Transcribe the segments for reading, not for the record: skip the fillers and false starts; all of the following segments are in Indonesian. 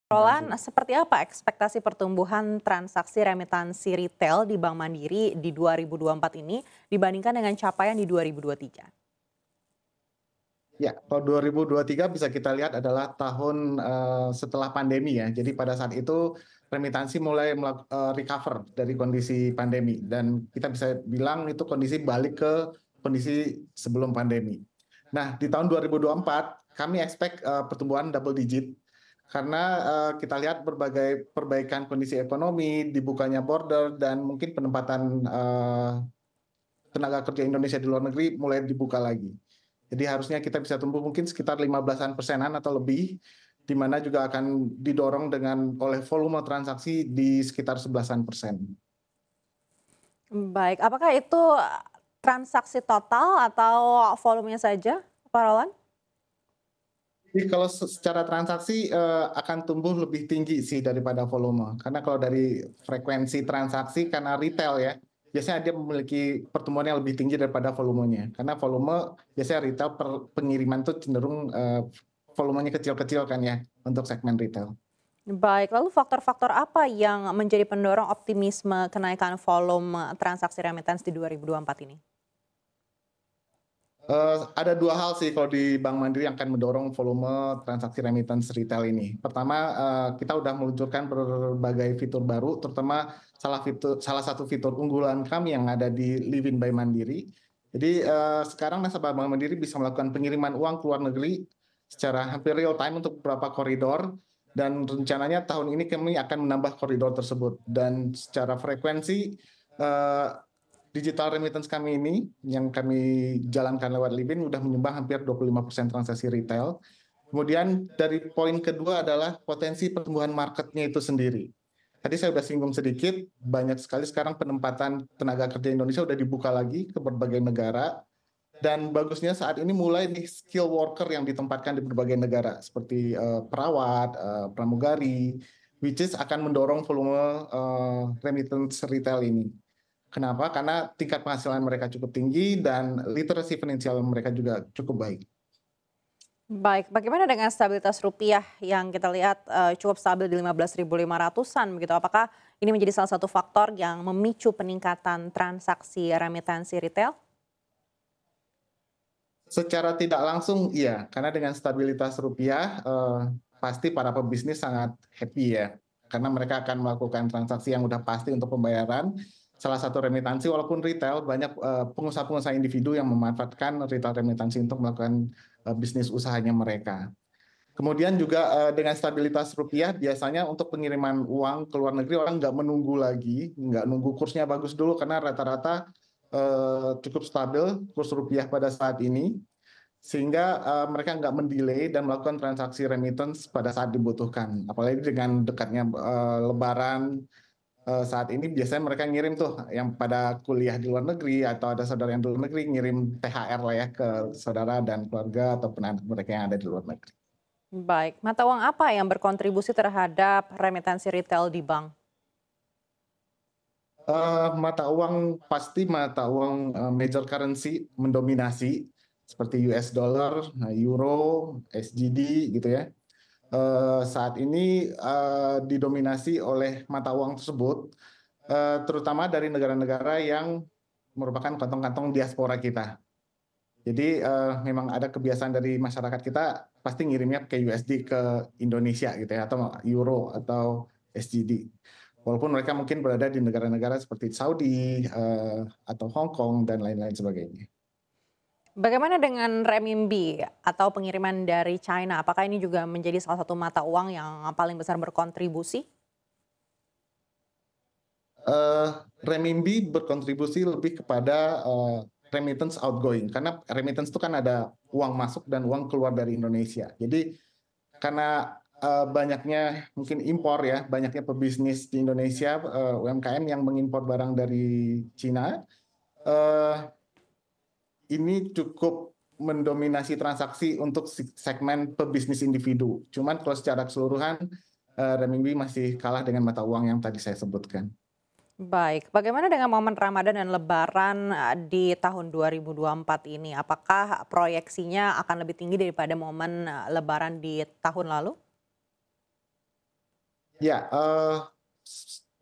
Terima Roland, kasih. seperti apa ekspektasi pertumbuhan transaksi remitansi retail di Bank Mandiri di 2024 ini dibandingkan dengan capaian di 2023? Ya, kalau 2023 bisa kita lihat adalah tahun, setelah pandemi ya. Jadi pada saat itu remitansi mulai recover dari kondisi pandemi dan kita bisa bilang itu kondisi balik ke kondisi sebelum pandemi. Nah, di tahun 2024 kami expect, pertumbuhan double digit karena, kita lihat berbagai perbaikan kondisi ekonomi, dibukanya border dan mungkin penempatan, tenaga kerja Indonesia di luar negeri mulai dibuka lagi. Jadi harusnya kita bisa tumbuh mungkin sekitar 15-an persenan atau lebih, di mana juga akan didorong oleh volume transaksi di sekitar 11-an persen. Baik, apakah itu transaksi total atau volumenya saja, Pak Roland? Jadi kalau secara transaksi akan tumbuh lebih tinggi sih daripada volume. Karena kalau dari frekuensi transaksi karena retail ya, biasanya dia memiliki pertumbuhan yang lebih tinggi daripada volumenya. Karena volume biasanya retail pengiriman tuh cenderung volumenya kecil-kecil kan ya untuk segmen retail. Baik, lalu faktor-faktor apa yang menjadi pendorong optimisme kenaikan volume transaksi remittance di 2024 ini? Ada dua hal sih kalau di Bank Mandiri yang akan mendorong volume transaksi remittance retail ini. Pertama, kita udah meluncurkan berbagai fitur baru, terutama salah satu fitur unggulan kami yang ada di Livin by Mandiri. Jadi sekarang nasabah Bank Mandiri bisa melakukan pengiriman uang ke luar negeri secara hampir real time untuk beberapa koridor dan rencananya tahun ini kami akan menambah koridor tersebut dan secara frekuensi eh, digital remittance kami ini yang kami jalankan lewat Livin udah menyumbang hampir 25% transaksi retail. Kemudian dari poin kedua adalah potensi pertumbuhan marketnya itu sendiri. Tadi saya sudah singgung sedikit, banyak sekali sekarang penempatan tenaga kerja Indonesia udah dibuka lagi ke berbagai negara. Dan bagusnya saat ini mulai nih skill worker yang ditempatkan di berbagai negara seperti perawat, pramugari, which is akan mendorong volume remittance retail ini. Kenapa? Karena tingkat penghasilan mereka cukup tinggi dan literasi finansial mereka juga cukup baik. Baik, bagaimana dengan stabilitas rupiah yang kita lihat cukup stabil di 15.500-an begitu? Apakah ini menjadi salah satu faktor yang memicu peningkatan transaksi remitansi retail? Secara tidak langsung iya, karena dengan stabilitas rupiah pasti para pebisnis sangat happy ya, karena mereka akan melakukan transaksi yang udah pasti untuk pembayaran. Salah satu remitansi walaupun retail banyak pengusaha-pengusaha individu yang memanfaatkan retail remitansi untuk melakukan bisnis usahanya mereka. Kemudian juga dengan stabilitas rupiah biasanya untuk pengiriman uang ke luar negeri orang nggak menunggu lagi, nggak nunggu kursnya bagus dulu karena rata-rata cukup stabil kurs rupiah pada saat ini, sehingga mereka nggak mendelay dan melakukan transaksi remittance pada saat dibutuhkan. Apalagi dengan dekatnya Lebaran saat ini biasanya mereka ngirim tuh yang pada kuliah di luar negeri atau ada saudara yang di luar negeri ngirim THR lah ya ke saudara dan keluarga ataupun anak mereka yang ada di luar negeri. Baik, mata uang apa yang berkontribusi terhadap remitansi retail di bank? Mata uang pasti mata uang major currency mendominasi seperti US dollar, euro, SGD gitu ya. Saat ini didominasi oleh mata uang tersebut, terutama dari negara-negara yang merupakan kantong-kantong diaspora kita. Jadi memang ada kebiasaan dari masyarakat kita pasti ngirimnya ke USD ke Indonesia gitu ya, atau euro atau SGD. Walaupun mereka mungkin berada di negara-negara seperti Saudi atau Hong Kong dan lain-lain sebagainya. Bagaimana dengan renminbi atau pengiriman dari China? Apakah ini juga menjadi salah satu mata uang yang paling besar berkontribusi? Eh, Renminbi berkontribusi lebih kepada remittance outgoing karena remittance itu kan ada uang masuk dan uang keluar dari Indonesia. Jadi karena banyaknya mungkin impor ya, banyaknya pebisnis di Indonesia UMKM yang mengimpor barang dari Cina, eh, ini cukup mendominasi transaksi untuk segmen pebisnis individu. Cuman kalau secara keseluruhan renminbi masih kalah dengan mata uang yang tadi saya sebutkan. Baik, bagaimana dengan momen Ramadan dan Lebaran di tahun 2024 ini? Apakah proyeksinya akan lebih tinggi daripada momen Lebaran di tahun lalu? Ya,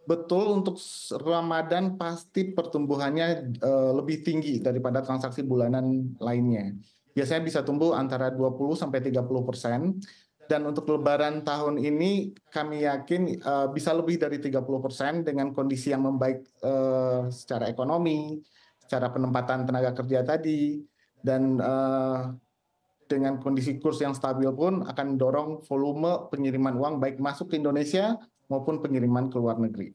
betul untuk Ramadan pasti pertumbuhannya lebih tinggi daripada transaksi bulanan lainnya. Biasanya bisa tumbuh antara 20-30%. Dan untuk Lebaran tahun ini kami yakin bisa lebih dari 30% dengan kondisi yang membaik secara ekonomi, secara penempatan tenaga kerja tadi, dan dengan kondisi kurs yang stabil pun akan mendorong volume pengiriman uang baik masuk ke Indonesia maupun pengiriman ke luar negeri.